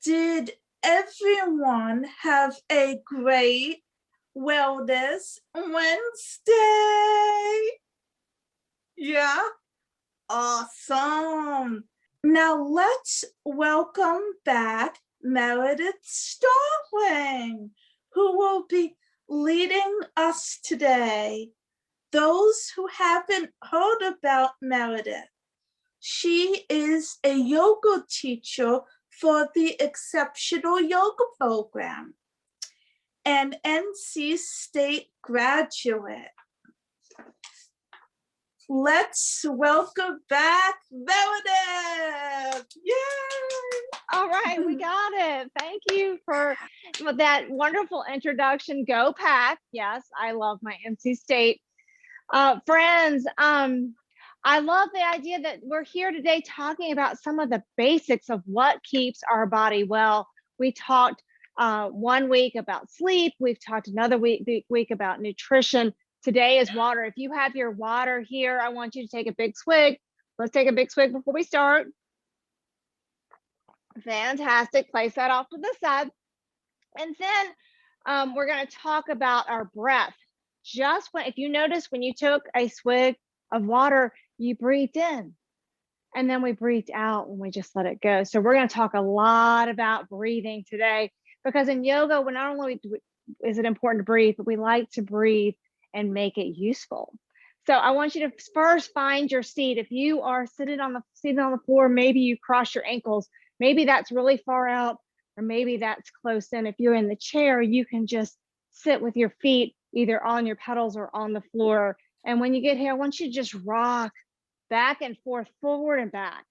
Did everyone have a great Wellness Wednesday? Yeah, awesome. Now let's welcome back Meredith Starling, who will be leading us today. Those who haven't heard about Meredith, she is a yoga teacher for the Exceptional Yoga Program, an NC State graduate. Let's welcome back Meredith. Yay! All right, we got it. Thank you for that wonderful introduction. Go Pack. Yes, I love my NC State. Friends, I love the idea that we're here today talking about some of the basics of what keeps our body well. We talked 1 week about sleep. We've talked another week about nutrition. Today is water. If you have your water here, I want you to take a big swig. Let's take a big swig before we start. Fantastic. Place that off to the side. And then we're going to talk about our breath. Just when, if you notice, when you took a swig of water, you breathed in and then we breathed out when we just let it go. So we're going to talk a lot about breathing today, because in yoga, we not only is it important to breathe, but we like to breathe and make it useful. So I want you to first find your seat. If you are sitting on the floor, maybe you cross your ankles. Maybe that's really far out, or maybe that's close in. If you're in the chair, you can just sit with your feet either on your pedals or on the floor. And when you get here, I want you to just rock back and forth, forward and back,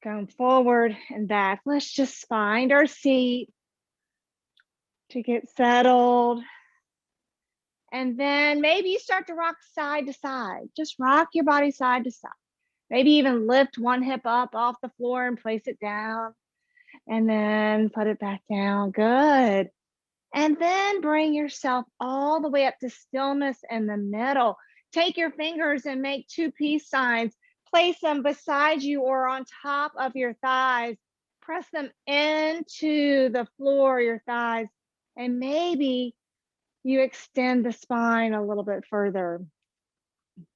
going forward and back. Let's just find our seat to get settled. And then maybe you start to rock side to side. Just rock your body side to side. Maybe even lift one hip up off the floor and place it down, and then put it back down. Good. And then bring yourself all the way up to stillness in the middle. Take your fingers and make 2 peace signs. Place them beside you or on top of your thighs. Press them into the floor, your thighs. And maybe you extend the spine a little bit further.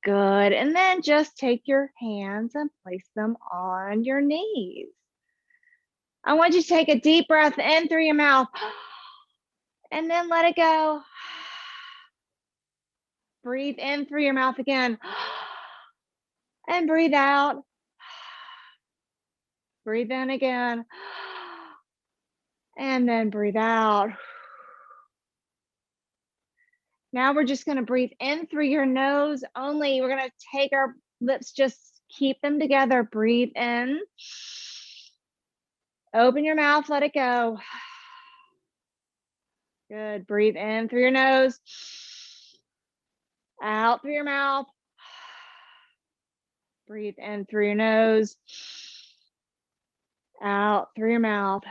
Good. And then just take your hands and place them on your knees. I want you to take a deep breath in through your mouth and then let it go. Breathe in through your mouth again and breathe out. Breathe in again and then breathe out. Now we're just going to breathe in through your nose only. We're going to take our lips, just keep them together. Breathe in. Open your mouth, let it go. Good. Breathe in through your nose. Out through your mouth. Breathe in through your nose. Out through your mouth.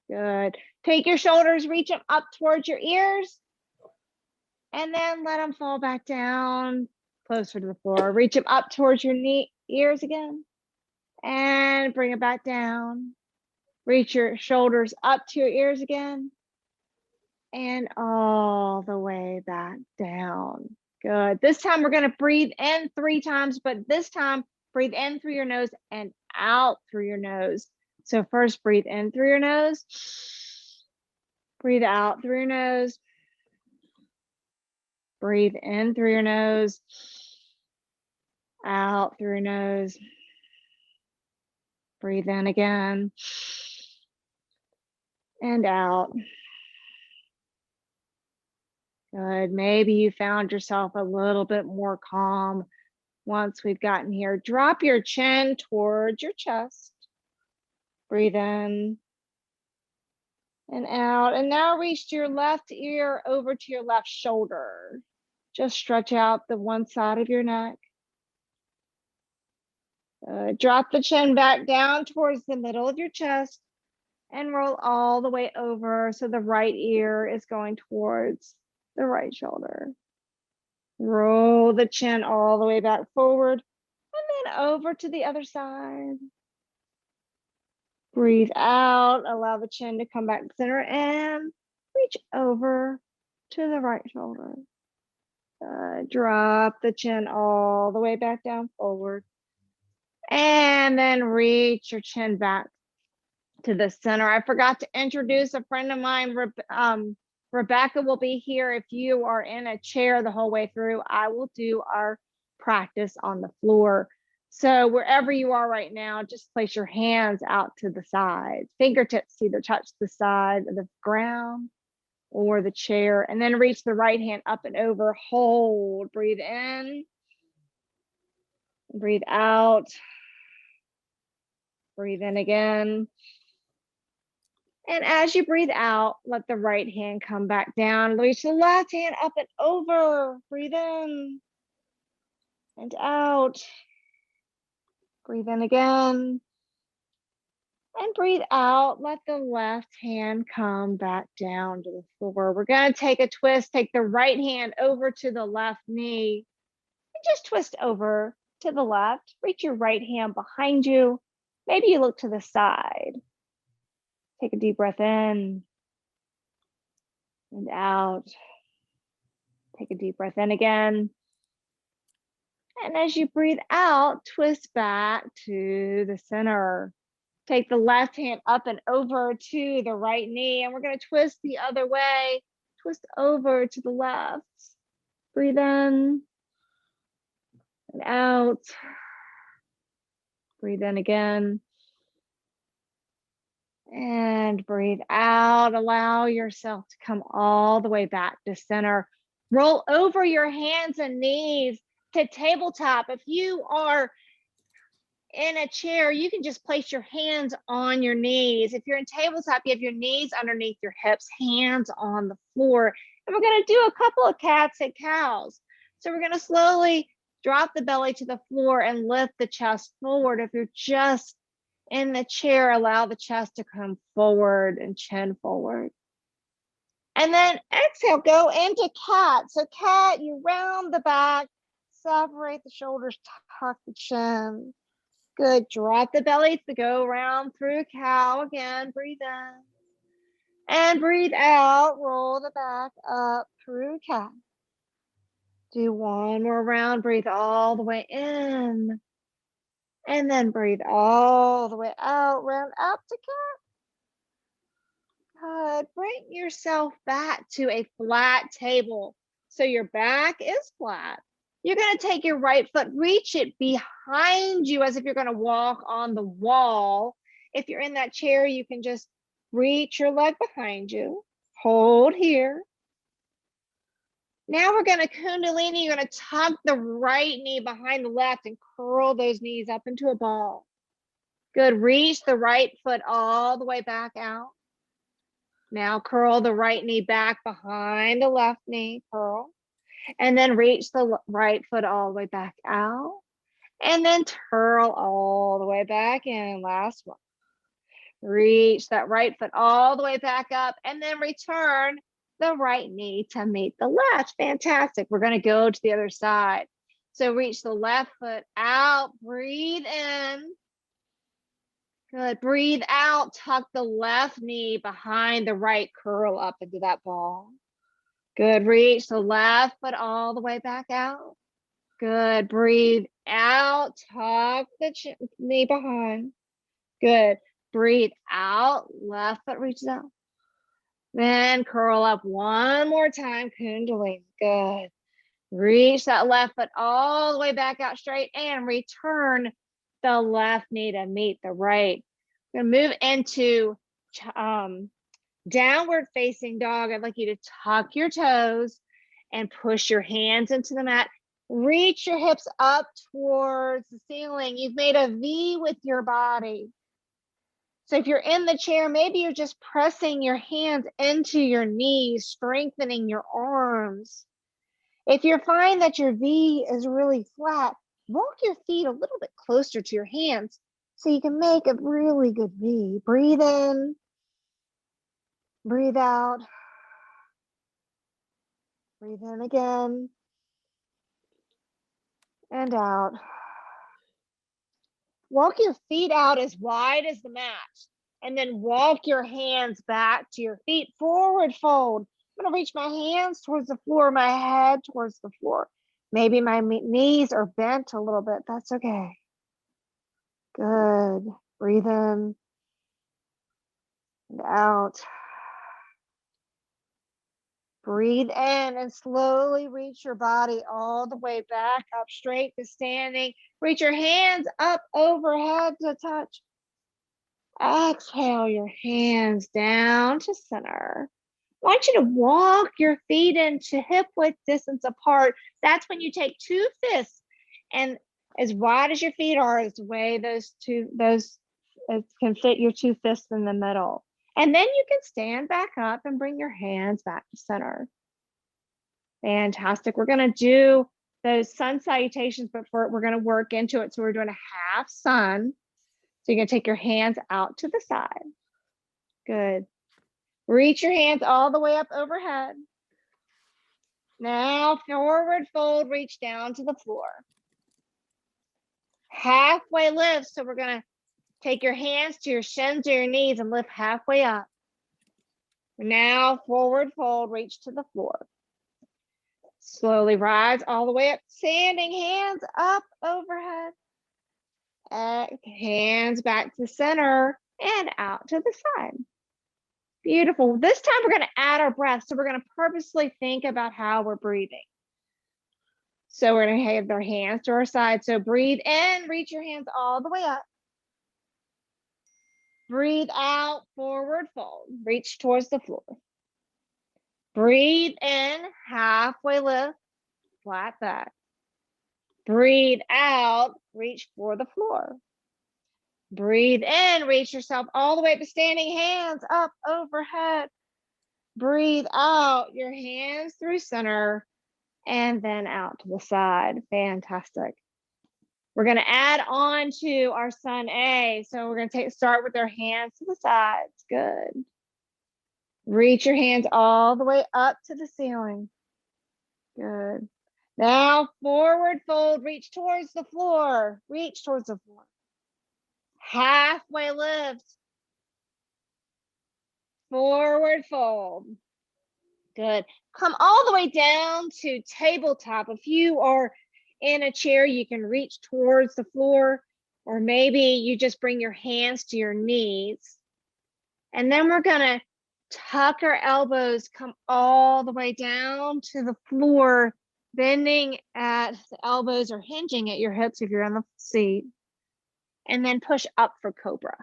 Good. Take your shoulders, reach them up towards your ears, and then let them fall back down closer to the floor. Reach them up towards your ears again, and bring it back down. Reach your shoulders up to your ears again, and all the way back down. Good. This time we're going to breathe in 3 times, but this time breathe in through your nose and out through your nose. So first breathe in through your nose, breathe out through your nose, breathe in through your nose, out through your nose, breathe in again, and out. Good. Maybe you found yourself a little bit more calm once we've gotten here. Drop your chin towards your chest. Breathe in and out. And now reach your left ear over to your left shoulder. Just stretch out the one side of your neck. Drop the chin back down towards the middle of your chest and roll all the way over so the right ear is going towards the right shoulder. Roll the chin all the way back forward and then over to the other side. Breathe out, allow the chin to come back to center and reach over to the right shoulder. Drop the chin all the way back down forward. And then reach your chin back to the center. I forgot to introduce a friend of mine. Rebecca will be here. If you are in a chair the whole way through, I will do our practice on the floor. So wherever you are right now, just place your hands out to the sides. Fingertips either touch the side of the ground or the chair, and then reach the right hand up and over. Hold, breathe in, breathe out, breathe in again. And as you breathe out, let the right hand come back down. Reach the left hand up and over. Breathe in and out. Breathe in again. And breathe out. Let the left hand come back down to the floor. We're going to take a twist. Take the right hand over to the left knee. And just twist over to the left. Reach your right hand behind you. Maybe you look to the side. Take a deep breath in and out. Take a deep breath in again. And as you breathe out, twist back to the center. Take the left hand up and over to the right knee. And we're going to twist the other way. Twist over to the left. Breathe in and out. Breathe in again. And breathe out. Allow yourself to come all the way back to center. Roll over your hands and knees to tabletop. If you are in a chair, you can just place your hands on your knees. If you're in tabletop, you have your knees underneath your hips, hands on the floor. And we're going to do a couple of cats and cows. So we're going to slowly drop the belly to the floor and lift the chest forward. If you're just in the chair, allow the chest to come forward and chin forward. And then exhale, go into cat. So cat, you round the back, separate the shoulders, tuck the chin. Good, drop the belly to go around through cow again, breathe in. And breathe out, roll the back up through cat. Do one more round, breathe all the way in. And then breathe all the way out, round up to cat. Good, bring yourself back to a flat table. So your back is flat. You're going to take your right foot, reach it behind you as if you're going to walk on the wall. If you're in that chair, you can just reach your leg behind you. Hold here. Now we're going to Kundalini. You're going to tuck the right knee behind the left and curl those knees up into a ball. Good. Reach the right foot all the way back out. Now curl the right knee back behind the left knee. Curl. And then reach the right foot all the way back out. And then twirl all the way back in. Last one. Reach that right foot all the way back up. And then return the right knee to meet the left. Fantastic. We're going to go to the other side. So reach the left foot out. Breathe in. Good. Breathe out. Tuck the left knee behind the right. Curl up into that ball. Good. Reach the left foot all the way back out. Good. Breathe out. Tuck the knee behind. Good. Breathe out. Left foot reaches out. Then curl up one more time. Kundalini. Good. Reach that left foot all the way back out straight and return the left knee to meet the right. We're going to move into downward facing dog. I'd like you to tuck your toes and push your hands into the mat. Reach your hips up towards the ceiling. You've made a V with your body. So if you're in the chair, maybe you're just pressing your hands into your knees, strengthening your arms. If you find that your V is really flat, walk your feet a little bit closer to your hands so you can make a really good V. Breathe in. Breathe out. Breathe in again. And out. Walk your feet out as wide as the mat. And then walk your hands back to your feet, forward fold. I'm gonna reach my hands towards the floor, my head towards the floor. Maybe my knees are bent a little bit, that's okay. Good, breathe in and out. Breathe in and slowly reach your body all the way back up straight to standing. Reach your hands up overhead to touch. Exhale your hands down to center. I want you to walk your feet into hip width distance apart. That's when you take two fists, and as wide as your feet are is the way those can fit your two fists in the middle. And then you can stand back up and bring your hands back to center. Fantastic. We're going to do those sun salutations, but we're going to work into it. So we're doing a half sun. So you're going to take your hands out to the side. Good. Reach your hands all the way up overhead. Now forward fold, reach down to the floor. Halfway lift. So we're going to take your hands to your shins or your knees and lift halfway up. Now forward fold, reach to the floor. Slowly rise all the way up, standing hands up overhead. Hands back to center and out to the side. Beautiful. This time we're going to add our breath. So we're going to purposely think about how we're breathing. So we're going to have our hands to our side. So breathe in, reach your hands all the way up. Breathe out, forward fold, reach towards the floor. Breathe in, halfway lift, flat back. Breathe out, reach for the floor. Breathe in, reach yourself all the way up to standing, hands up overhead. Breathe out, your hands through center and then out to the side. Fantastic. We're going to add on to our sun A. So we're going to start with our hands to the sides. Good. Reach your hands all the way up to the ceiling. Good. Now forward fold, reach towards the floor. Reach towards the floor. Halfway lift. Forward fold. Good. Come all the way down to tabletop. If you are in a chair, you can reach towards the floor, or maybe you just bring your hands to your knees. And then we're going to tuck our elbows, come all the way down to the floor, bending at the elbows or hinging at your hips if you're on the seat. And then push up for cobra.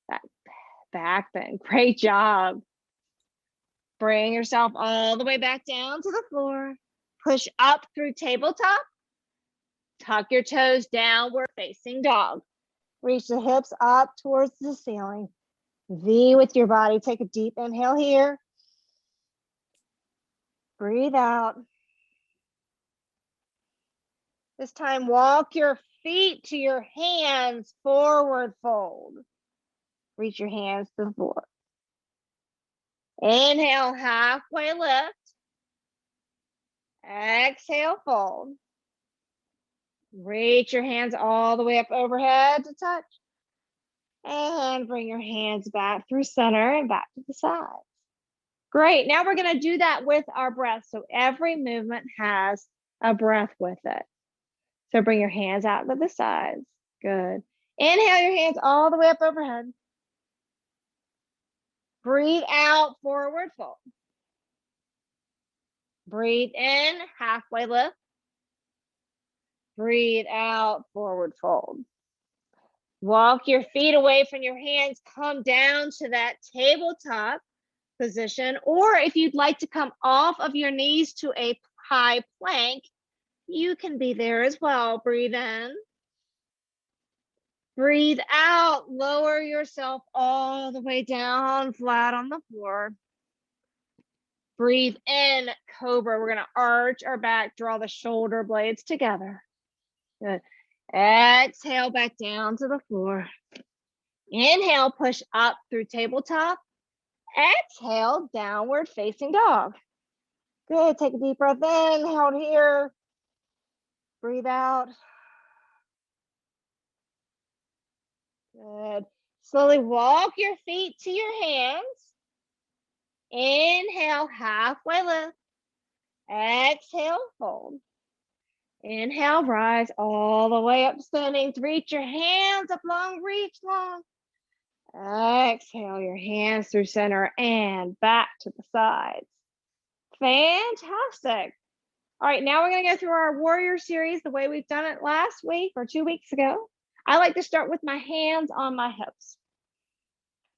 That back bend. Great job. Bring yourself all the way back down to the floor. Push up through tabletop. Tuck your toes downward facing dog. Reach the hips up towards the ceiling. V with your body. Take a deep inhale here. Breathe out. This time, walk your feet to your hands, forward fold. Reach your hands to the floor. Inhale, halfway lift. Exhale, fold. Reach your hands all the way up overhead to touch. And bring your hands back through center and back to the sides. Great. Now we're going to do that with our breath. So every movement has a breath with it. So bring your hands out to the sides. Good. Inhale your hands all the way up overhead. Breathe out, forward fold. Breathe in, halfway lift. Breathe out, forward fold. Walk your feet away from your hands. Come down to that tabletop position. Or if you'd like to come off of your knees to a high plank, you can be there as well. Breathe in. Breathe out. Lower yourself all the way down, flat on the floor. Breathe in, cobra. We're going to arch our back, draw the shoulder blades together. Good. Exhale back down to the floor. Inhale, push up through tabletop. Exhale, downward facing dog. Good. Take a deep breath in, hold here. Breathe out. Good. Slowly walk your feet to your hands. Inhale, halfway lift. Exhale, fold. Inhale, rise all the way up standing. Reach your hands up long, reach long. Exhale your hands through center and back to the sides. Fantastic. All right, now we're going to go through our warrior series the way we've done it last week or 2 weeks ago. I like to start with my hands on my hips.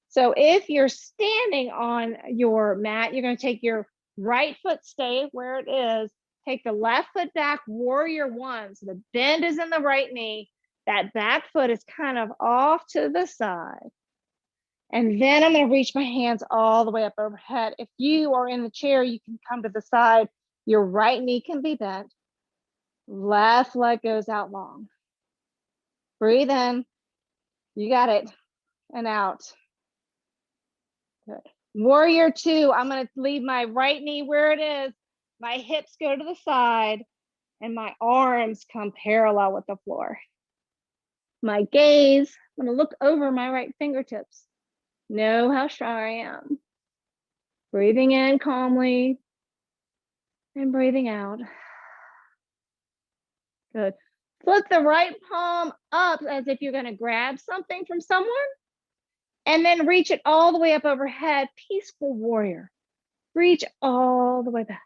So if you're standing on your mat, you're going to take your right foot, stay where it is. Take the left foot back, warrior one. So the bend is in the right knee. That back foot is kind of off to the side. And then I'm going to reach my hands all the way up overhead. If you are in the chair, you can come to the side. Your right knee can be bent. Left leg goes out long. Breathe in. You got it. And out. Good. Warrior two, I'm going to leave my right knee where it is. My hips go to the side and my arms come parallel with the floor. My gaze, I'm going to look over my right fingertips. Know how strong I am. Breathing in calmly and breathing out. Good. Flip the right palm up as if you're going to grab something from someone. And then reach it all the way up overhead. Peaceful warrior. Reach all the way back.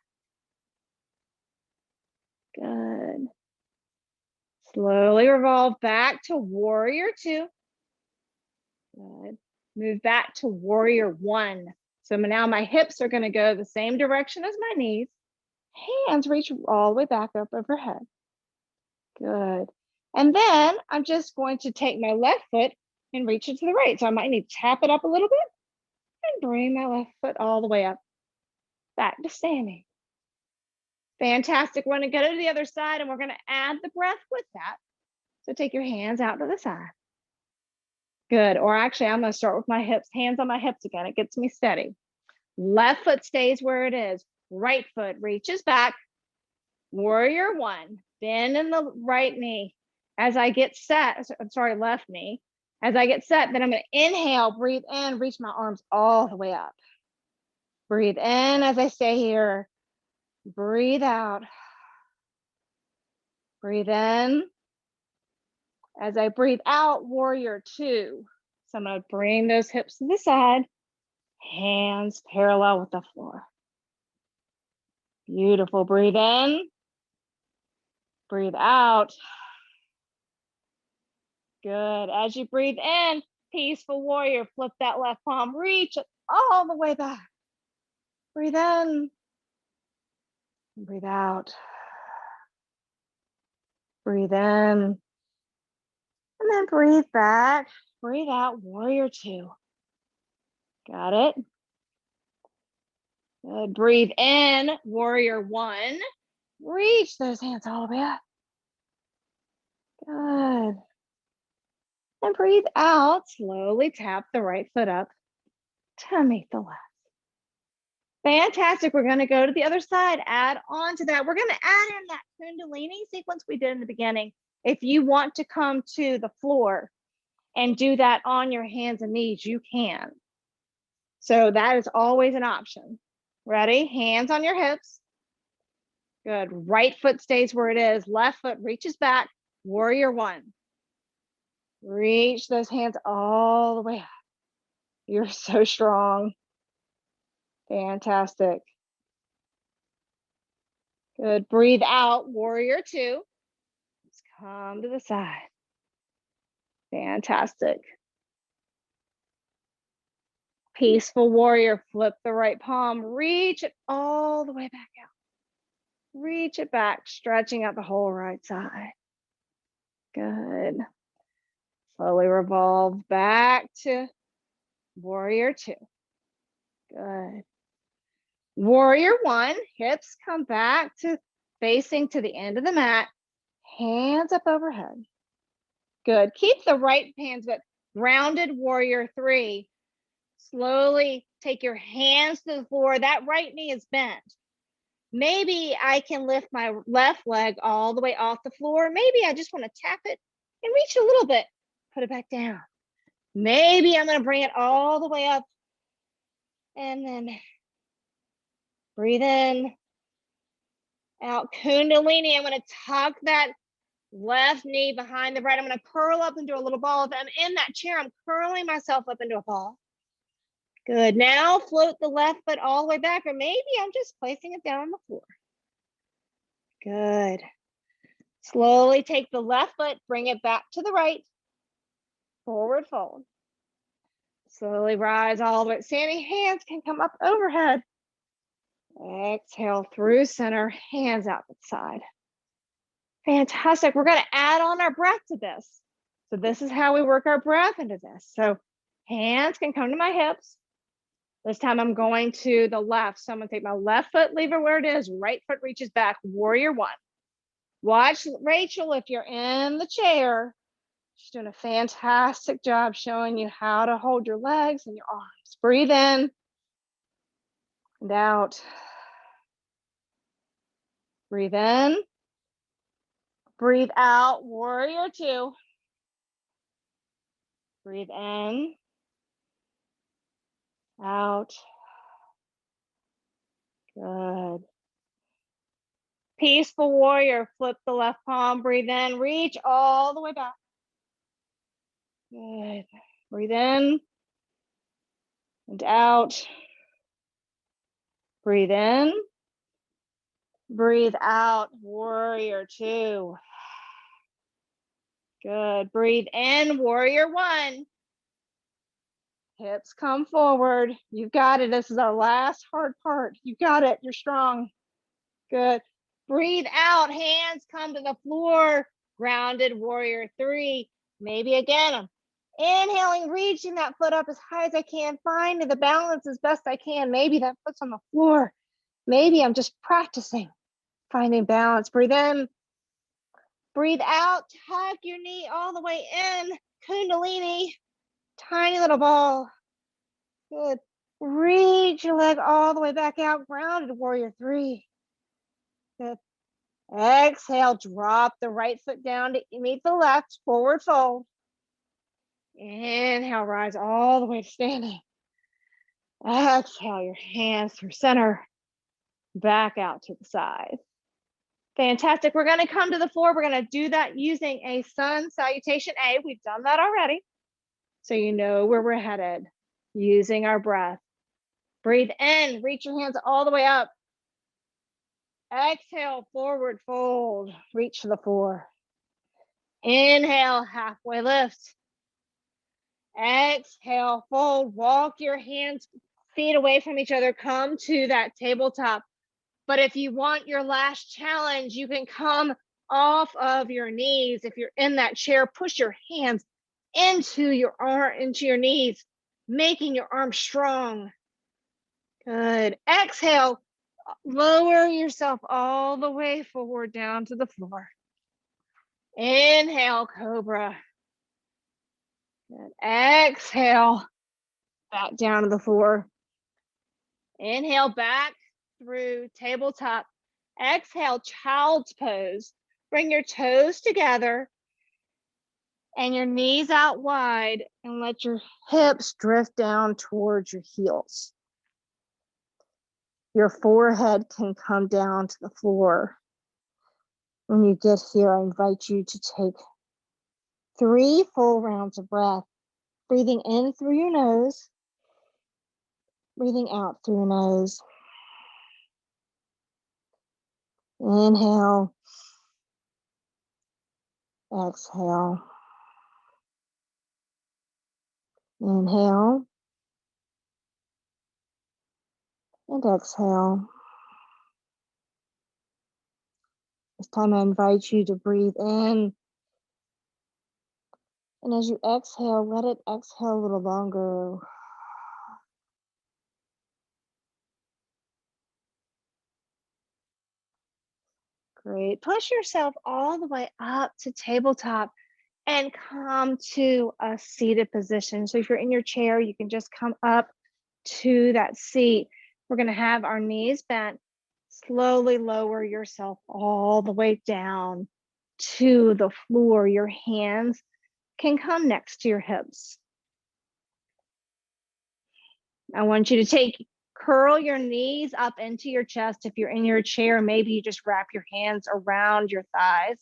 Good. Slowly revolve back to warrior two. Good. Move back to warrior one. So now my hips are going to go the same direction as my knees. Hands reach all the way back up overhead. Good. And then I'm just going to take my left foot and reach it to the right. So I might need to tap it up a little bit and bring my left foot all the way up. Back to standing. Fantastic. We're going to go to the other side and we're going to add the breath with that. So take your hands out to the side. Good. Or actually, I'm going to start with my hips. Hands on my hips again. It gets me steady. Left foot stays where it is. Right foot reaches back. Warrior one. Bend in the right knee. As I get set, left knee. As I get set, then I'm going to inhale, breathe in, reach my arms all the way up. Breathe in as I stay here. Breathe out. Breathe in. As I breathe out, warrior two. So I'm going to bring those hips to the side. Hands parallel with the floor. Beautiful. Breathe in. Breathe out. Good. As you breathe in, peaceful warrior, flip that left palm, reach it all the way back. Breathe in. Breathe out. Breathe in. And then breathe back. Breathe out, warrior two. Got it? Good. Breathe in, warrior one. Reach those hands all the way up. Good. And breathe out. Slowly tap the right foot up to meet the left. Fantastic. We're going to go to the other side. Add on to that. We're going to add in that Kundalini sequence we did in the beginning. If you want to come to the floor and do that on your hands and knees, you can. So that is always an option. Ready? Hands on your hips. Good. Right foot stays where it is. Left foot reaches back. Warrior one. Reach those hands all the way up. You're so strong. Fantastic. Good. Breathe out. Warrior two. Let's come to the side. Fantastic. Peaceful warrior. Flip the right palm. Reach it all the way back out. Reach it back, stretching out the whole right side. Good. Slowly revolve back to warrior two. Good. Warrior one, hips come back to facing to the end of the mat. Hands up overhead. Good. Keep the right hands, but rounded warrior three. Slowly take your hands to the floor. That right knee is bent. Maybe I can lift my left leg all the way off the floor. Maybe I just want to tap it and reach a little bit. Put it back down. Maybe I'm going to bring it all the way up and then breathe in, out. Kundalini. I'm going to tuck that left knee behind the right. I'm going to curl up into a little ball. If I'm in that chair, I'm curling myself up into a ball. Good. Now float the left foot all the way back, or maybe I'm just placing it down on the floor. Good. Slowly take the left foot, bring it back to the right. Forward fold. Slowly rise all the way. Standing hands can come up overhead. Exhale through center, hands out the side. Fantastic. We're going to add on our breath to this. So this is how we work our breath into this. So hands can come to my hips. This time I'm going to the left. So I'm going to take my left foot, leave it where it is. Right foot reaches back. Warrior one. Watch Rachel if you're in the chair. She's doing a fantastic job showing you how to hold your legs and your arms. Breathe in and out. Breathe in. Breathe out. Warrior two. Breathe in. Out. Good. Peaceful warrior. Flip the left palm. Breathe in. Reach all the way back. Good. Breathe in and out. Breathe in. Breathe out. Warrior two. Good. Breathe in. Warrior one. Hips come forward. You got it. This is our last hard part. You got it. You're strong. Good. Breathe out. Hands come to the floor. Grounded. Warrior three. Maybe again, I'm inhaling, reaching that foot up as high as I can, finding the balance as best I can. Maybe that foot's on the floor. Maybe I'm just practicing finding balance. Breathe in. Breathe out. Tuck your knee all the way in. Kundalini. Tiny little ball. Good. Reach your leg all the way back out. Grounded. Warrior three. Good. Exhale. Drop the right foot down to meet the left. Forward fold. Inhale. Rise all the way to standing. Exhale. Your hands through center. Back out to the side. Fantastic. We're going to come to the floor. We're going to do that using a sun salutation A. We've done that already. So you know where we're headed. Using our breath. Breathe in. Reach your hands all the way up. Exhale. Forward fold. Reach to the floor. Inhale. Halfway lift. Exhale. Fold. Walk your hands, feet away from each other. Come to that tabletop. But if you want your last challenge, you can come off of your knees. If you're in that chair, push your hands into your knees, making your arms strong. Good. Exhale. Lower yourself all the way forward down to the floor. Inhale, cobra. Good. Exhale, back down to the floor. Inhale, back through tabletop. Exhale, child's pose. Bring your toes together and your knees out wide, and let your hips drift down towards your heels. Your forehead can come down to the floor. When you get here, I invite you to take 3 full rounds of breath, breathing in through your nose, breathing out through your nose. Inhale, exhale. Inhale and exhale. This time I invite you to breathe in. And as you exhale, let it exhale a little longer. Great. Push yourself all the way up to tabletop and come to a seated position. So if you're in your chair, you can just come up to that seat. We're going to have our knees bent. Slowly lower yourself all the way down to the floor. Your hands can come next to your hips. I want you to curl your knees up into your chest. If you're in your chair, maybe you just wrap your hands around your thighs.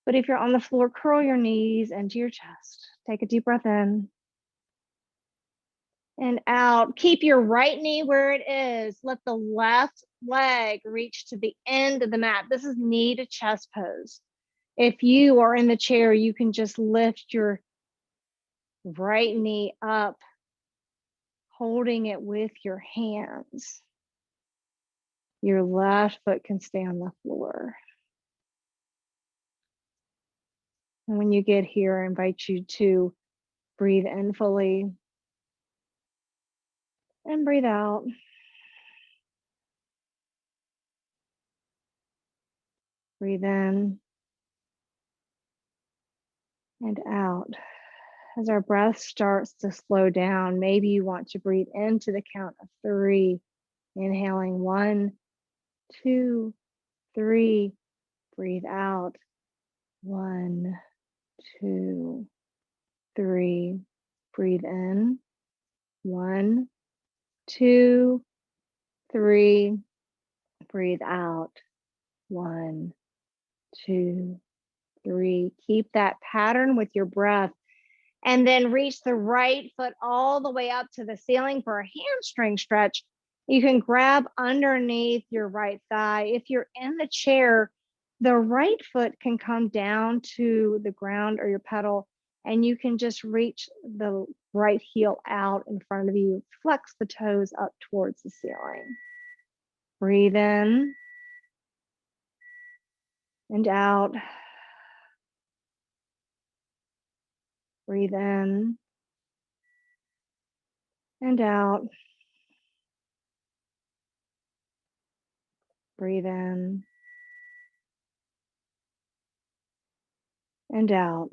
But if you're on the floor, curl your knees into your chest. Take a deep breath in and out. Keep your right knee where it is. Let the left leg reach to the end of the mat. This is knee to chest pose. If you are in the chair, you can just lift your right knee up, holding it with your hands. Your left foot can stay on the floor. And when you get here, I invite you to breathe in fully and breathe out. Breathe in and out. As our breath starts to slow down, maybe you want to breathe into the count of 3, inhaling 1, 2, 3. Breathe out 1, 2, 3. Breathe in 1, 2, 3. Breathe out 1, 2, 3. Keep that pattern with your breath. And then reach the right foot all the way up to the ceiling for a hamstring stretch. You can grab underneath your right thigh. If you're in the chair, the right foot can come down to the ground or your pedal, and you can just reach the right heel out in front of you. Flex the toes up towards the ceiling. Breathe in and out. Breathe in and out. Breathe in and out.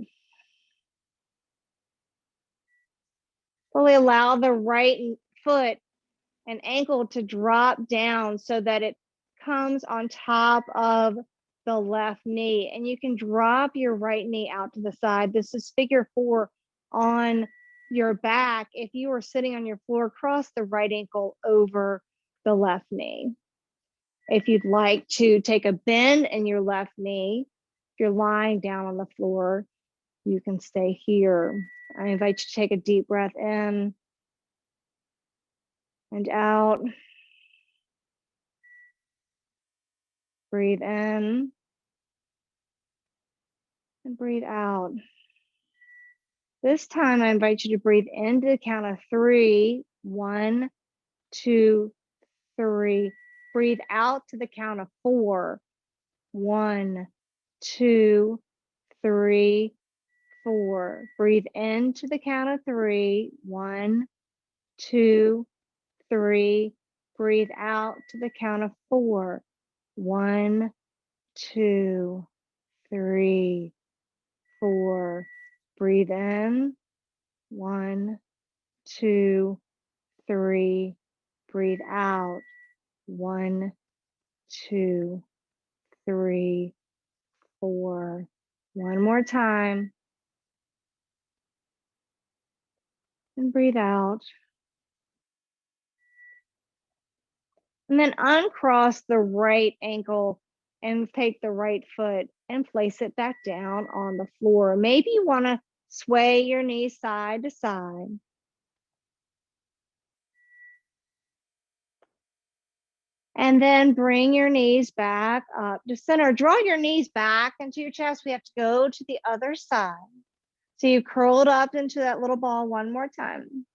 Fully allow the right foot and ankle to drop down so that it comes on top of the left knee. And you can drop your right knee out to the side. This is figure 4 on your back. If you are sitting on your floor, cross the right ankle over the left knee. If you'd like to take a bend in your left knee, if you're lying down on the floor, you can stay here. I invite you to take a deep breath in and out. Breathe in and breathe out. This time, I invite you to breathe into the count of 3. 1, 2, 3. Breathe out to the count of 4. 1, 2, 3, 4. Breathe into the count of 3. 1, 2, 3. Breathe out to the count of 4. 1, 2, 3, 4. Breathe in. 1, 2, 3. Breathe out. 1, 2, 3, 4. One more time. And breathe out. And then uncross the right ankle and take the right foot and place it back down on the floor. Maybe you want to sway your knees side to side. And then bring your knees back up to center. Draw your knees back into your chest. We have to go to the other side. So you curled up into that little ball one more time.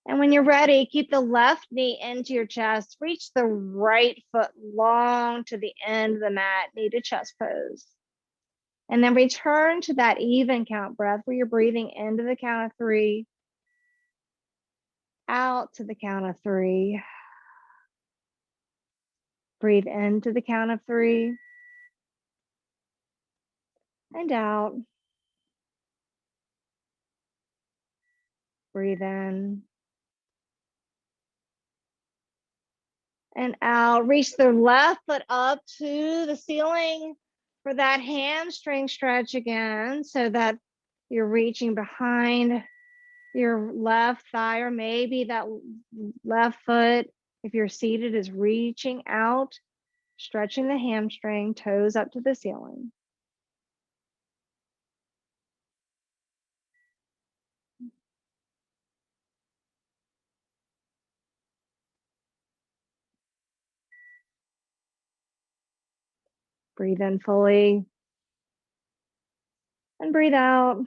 And when you're ready, keep the left knee into your chest. Reach the right foot long to the end of the mat, knee to chest pose. And then return to that even count breath where you're breathing into the count of 3, out to the count of 3. Breathe into the count of 3 and out. Breathe in and out. Reach the left foot up to the ceiling for that hamstring stretch again, so that you're reaching behind your left thigh, or maybe that left foot, if you're seated, is reaching out, stretching the hamstring, toes up to the ceiling. Breathe in fully and breathe out.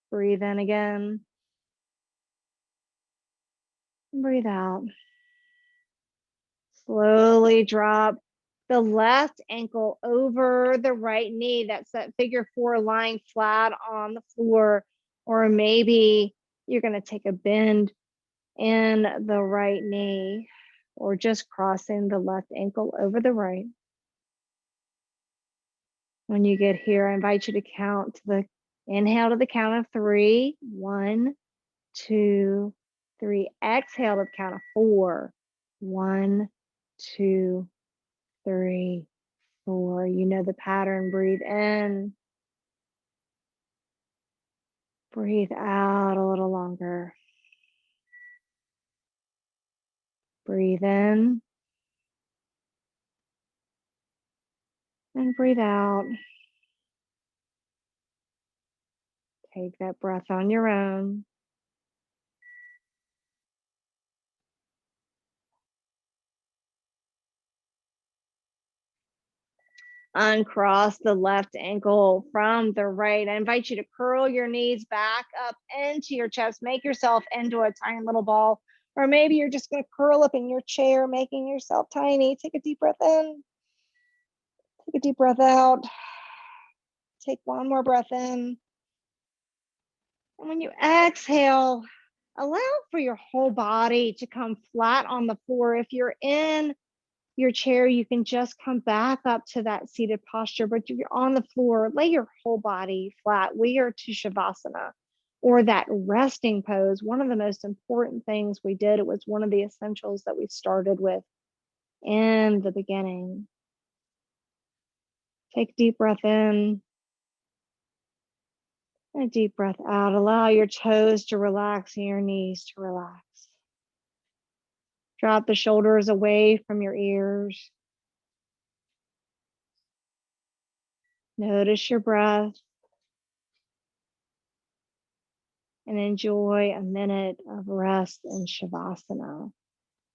Breathe in again. And breathe out. Slowly drop the left ankle over the right knee. That's that figure 4 lying flat on the floor. Or maybe you're going to take a bend in the right knee, or just crossing the left ankle over the right. When you get here, I invite you to count inhale to the count of 3. 1, 2, 3. Exhale to the count of 4. 1, 2, 3, 4. You know the pattern. Breathe in. Breathe out a little longer. Breathe in. And breathe out. Take that breath on your own. Uncross the left ankle from the right. I invite you to curl your knees back up into your chest. Make yourself into a tiny little ball. Or maybe you're just going to curl up in your chair, making yourself tiny. Take a deep breath in. Take a deep breath out. Take one more breath in. And when you exhale, allow for your whole body to come flat on the floor. If you're in your chair, you can just come back up to that seated posture, but if you're on the floor, lay your whole body flat. We are to Shavasana, or that resting pose. One of the most important things we did, it was one of the essentials that we started with in the beginning. Take a deep breath in and a deep breath out. Allow your toes to relax and your knees to relax. Drop the shoulders away from your ears. Notice your breath and enjoy a minute of rest in Shavasana,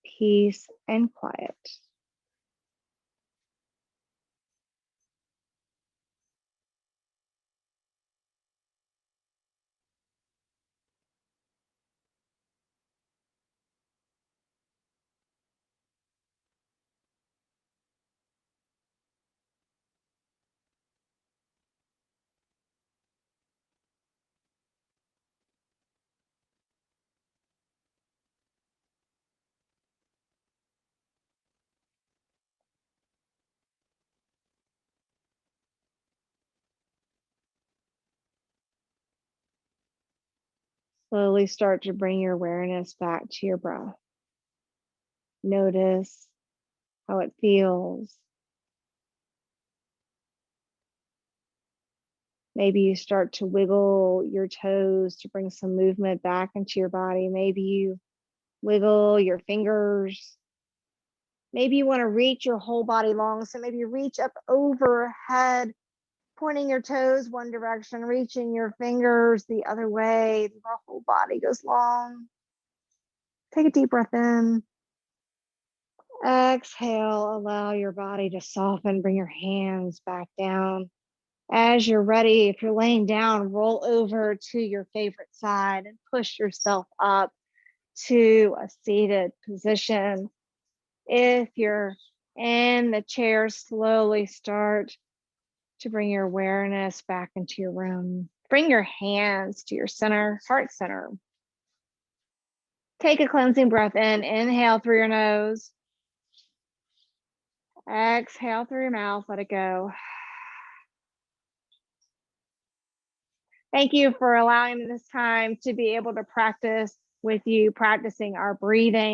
peace and quiet. Slowly start to bring your awareness back to your breath. Notice how it feels. Maybe you start to wiggle your toes to bring some movement back into your body. Maybe you wiggle your fingers. Maybe you want to reach your whole body long. So maybe you reach up overhead, pointing your toes one direction, reaching your fingers the other way. The whole body goes long. Take a deep breath in. Exhale, allow your body to soften. Bring your hands back down. As you're ready, if you're laying down, roll over to your favorite side and push yourself up to a seated position. If you're in the chair, slowly start to bring your awareness back into your room. Bring your hands to your center, heart center. Take a cleansing breath in. Inhale through your nose. Exhale through your mouth. Let it go. Thank you for allowing me this time to be able to practice with you, practicing our breathing.